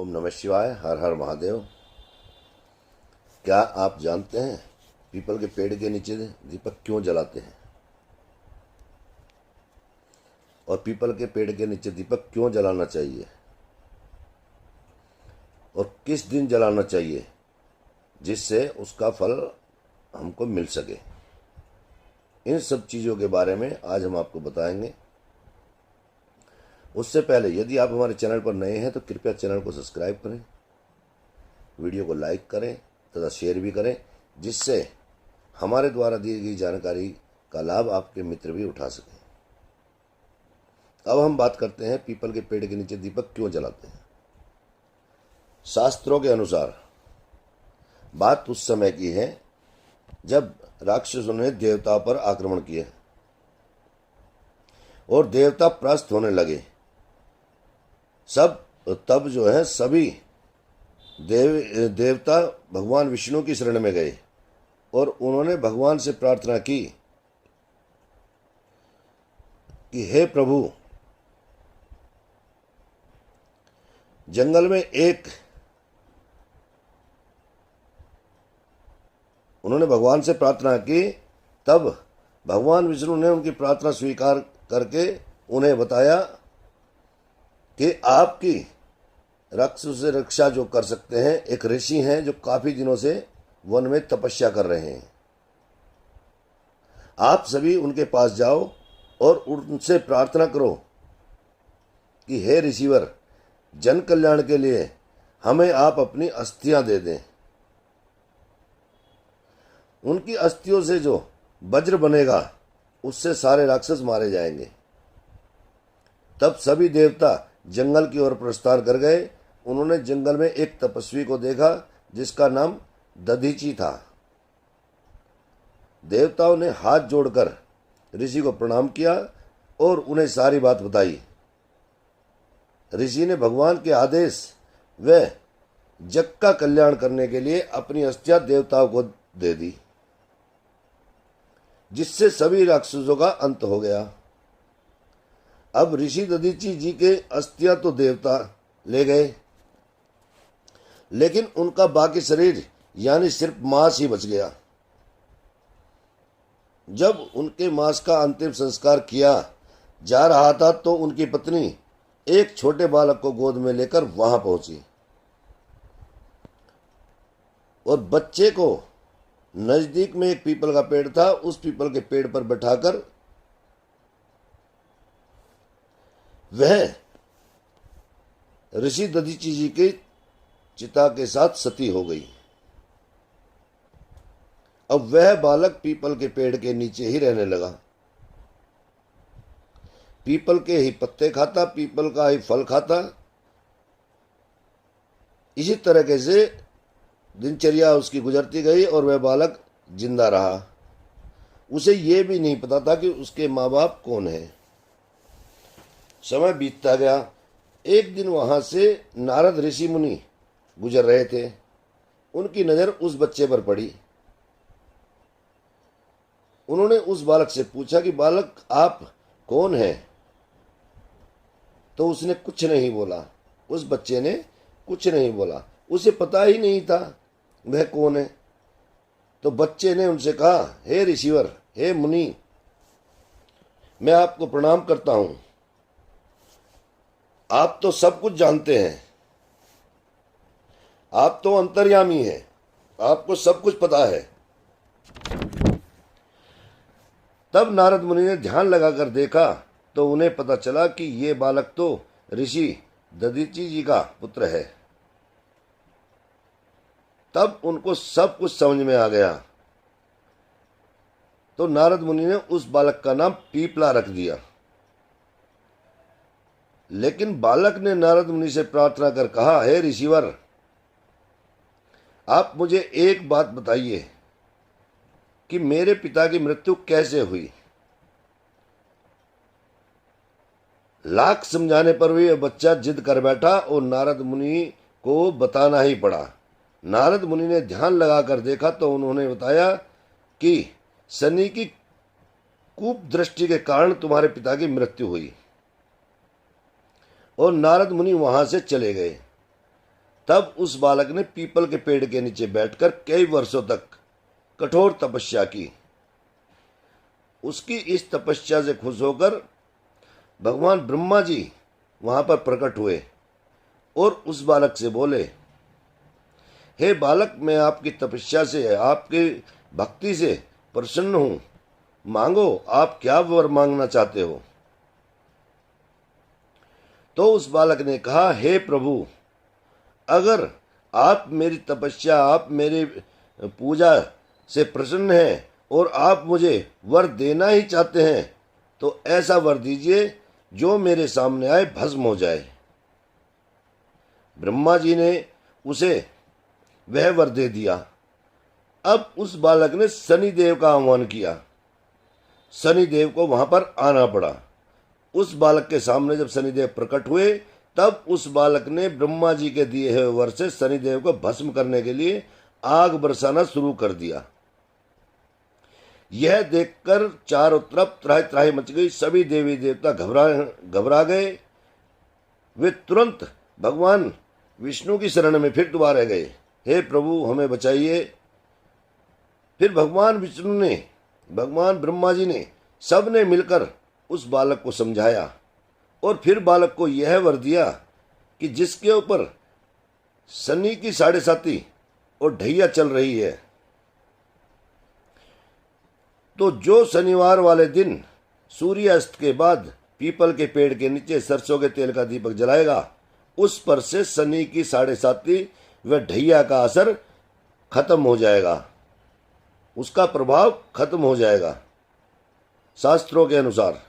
ओम नमः शिवाय। हर हर महादेव। क्या आप जानते हैं पीपल के पेड़ के नीचे दीपक क्यों जलाते हैं और पीपल के पेड़ के नीचे दीपक क्यों जलाना चाहिए और किस दिन जलाना चाहिए जिससे उसका फल हमको मिल सके। इन सब चीज़ों के बारे में आज हम आपको बताएंगे। उससे पहले यदि आप हमारे चैनल पर नए हैं तो कृपया चैनल को सब्सक्राइब करें, वीडियो को लाइक करें तथा शेयर भी करें, जिससे हमारे द्वारा दी गई जानकारी का लाभ आपके मित्र भी उठा सकें। अब हम बात करते हैं पीपल के पेड़ के नीचे दीपक क्यों जलाते हैं। शास्त्रों के अनुसार बात उस समय की है जब राक्षसों ने देवताओं पर आक्रमण किया और देवता परास्त होने लगे। तब जो है सभी देवता भगवान विष्णु की शरण में गए और उन्होंने भगवान से प्रार्थना की कि हे प्रभु, जंगल में उन्होंने भगवान से प्रार्थना की। तब भगवान विष्णु ने उनकी प्रार्थना स्वीकार करके उन्हें बताया कि आपकी राक्षसों से रक्षा जो कर सकते हैं एक ऋषि हैं जो काफी दिनों से वन में तपस्या कर रहे हैं। आप सभी उनके पास जाओ और उनसे प्रार्थना करो कि हे ऋषिवर, जन कल्याण के लिए हमें आप अपनी अस्थियां दे दें। उनकी अस्थियों से जो वज्र बनेगा उससे सारे राक्षस मारे जाएंगे। तब सभी देवता जंगल की ओर प्रस्थान कर गए। उन्होंने जंगल में एक तपस्वी को देखा जिसका नाम दधीची था। देवताओं ने हाथ जोड़कर ऋषि को प्रणाम किया और उन्हें सारी बात बताई। ऋषि ने भगवान के आदेश व जग का कल्याण करने के लिए अपनी अस्थियां देवताओं को दे दी, जिससे सभी राक्षसों का अंत हो गया। अब ऋषि दधीची जी के अस्थियां तो देवता ले गए, लेकिन उनका बाकी शरीर यानी सिर्फ मांस ही बच गया। जब उनके मांस का अंतिम संस्कार किया जा रहा था तो उनकी पत्नी एक छोटे बालक को गोद में लेकर वहां पहुंची और बच्चे को नजदीक में एक पीपल का पेड़ था, उस पीपल के पेड़ पर बैठाकर वह ऋषि दधीची जी के चिता के साथ सती हो गई। अब वह बालक पीपल के पेड़ के नीचे ही रहने लगा, पीपल के ही पत्ते खाता, पीपल का ही फल खाता। इसी तरीके से दिनचर्या उसकी गुजरती गई और वह बालक जिंदा रहा। उसे यह भी नहीं पता था कि उसके माँ बाप कौन है। समय बीतता गया। एक दिन वहां से नारद ऋषि मुनि गुजर रहे थे। उनकी नजर उस बच्चे पर पड़ी। उन्होंने उस बालक से पूछा कि बालक, आप कौन हैं? तो उसने कुछ नहीं बोला। उस बच्चे ने कुछ नहीं बोला, उसे पता ही नहीं था वह कौन है। तो बच्चे ने उनसे कहा, हे ऋषिवर, हे मुनि, मैं आपको प्रणाम करता हूं। आप तो सब कुछ जानते हैं, आप तो अंतर्यामी हैं, आपको सब कुछ पता है। तब नारद मुनि ने ध्यान लगाकर देखा तो उन्हें पता चला कि ये बालक तो ऋषि दधीची जी का पुत्र है। तब उनको सब कुछ समझ में आ गया। तो नारद मुनि ने उस बालक का नाम पीपला रख दिया। लेकिन बालक ने नारद मुनि से प्रार्थना कर कहा, हे ऋषिवर, आप मुझे एक बात बताइए कि मेरे पिता की मृत्यु कैसे हुई। लाख समझाने पर भी वह बच्चा जिद कर बैठा और नारद मुनि को बताना ही पड़ा। नारद मुनि ने ध्यान लगाकर देखा तो उन्होंने बताया कि शनि की कूप दृष्टि के कारण तुम्हारे पिता की मृत्यु हुई। और नारद मुनि वहां से चले गए। तब उस बालक ने पीपल के पेड़ के नीचे बैठकर कई वर्षों तक कठोर तपस्या की। उसकी इस तपस्या से खुश होकर भगवान ब्रह्मा जी वहां पर प्रकट हुए और उस बालक से बोले, हे बालक, मैं आपकी तपस्या से, आपकी भक्ति से प्रसन्न हूं। मांगो, आप क्या वर मांगना चाहते हो। तो उस बालक ने कहा, हे प्रभु, अगर आप मेरी तपस्या, आप मेरी पूजा से प्रसन्न हैं और आप मुझे वर देना ही चाहते हैं तो ऐसा वर दीजिए जो मेरे सामने आए भस्म हो जाए। ब्रह्मा जी ने उसे वह वर दे दिया। अब उस बालक ने शनिदेव का आह्वान किया। शनिदेव को वहां पर आना पड़ा। उस बालक के सामने जब शनिदेव प्रकट हुए तब उस बालक ने ब्रह्मा जी के दिए हुए वर से शनिदेव को भस्म करने के लिए आग बरसाना शुरू कर दिया। यह देखकर चारों तरफ त्राही त्राही मच गई। सभी देवी देवता घबरा गए। वे तुरंत भगवान विष्णु की शरण में फिर दोबारा गए, हे प्रभु, हमें बचाइए। फिर भगवान विष्णु ने, भगवान ब्रह्मा जी ने, सब ने मिलकर उस बालक को समझाया और फिर बालक को यह वर दिया कि जिसके ऊपर शनि की 7.5 और ढैया चल रही है, तो जो शनिवार वाले दिन सूर्यास्त के बाद पीपल के पेड़ के नीचे सरसों के तेल का दीपक जलाएगा, उस पर से शनि की 7.5 व ढैया का असर खत्म हो जाएगा, उसका प्रभाव खत्म हो जाएगा शास्त्रों के अनुसार।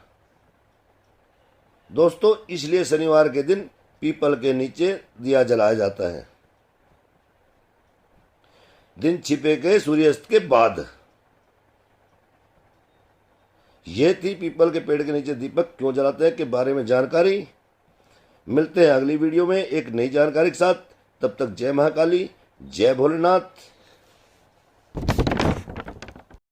दोस्तों, इसलिए शनिवार के दिन पीपल के नीचे दिया जलाया जाता है, दिन छिपे के सूर्यास्त के बाद। ये थी पीपल के पेड़ के नीचे दीपक क्यों जलाते हैं के बारे में जानकारी। मिलते हैं अगली वीडियो में एक नई जानकारी के साथ। तब तक जय महाकाली, जय भोलेनाथ।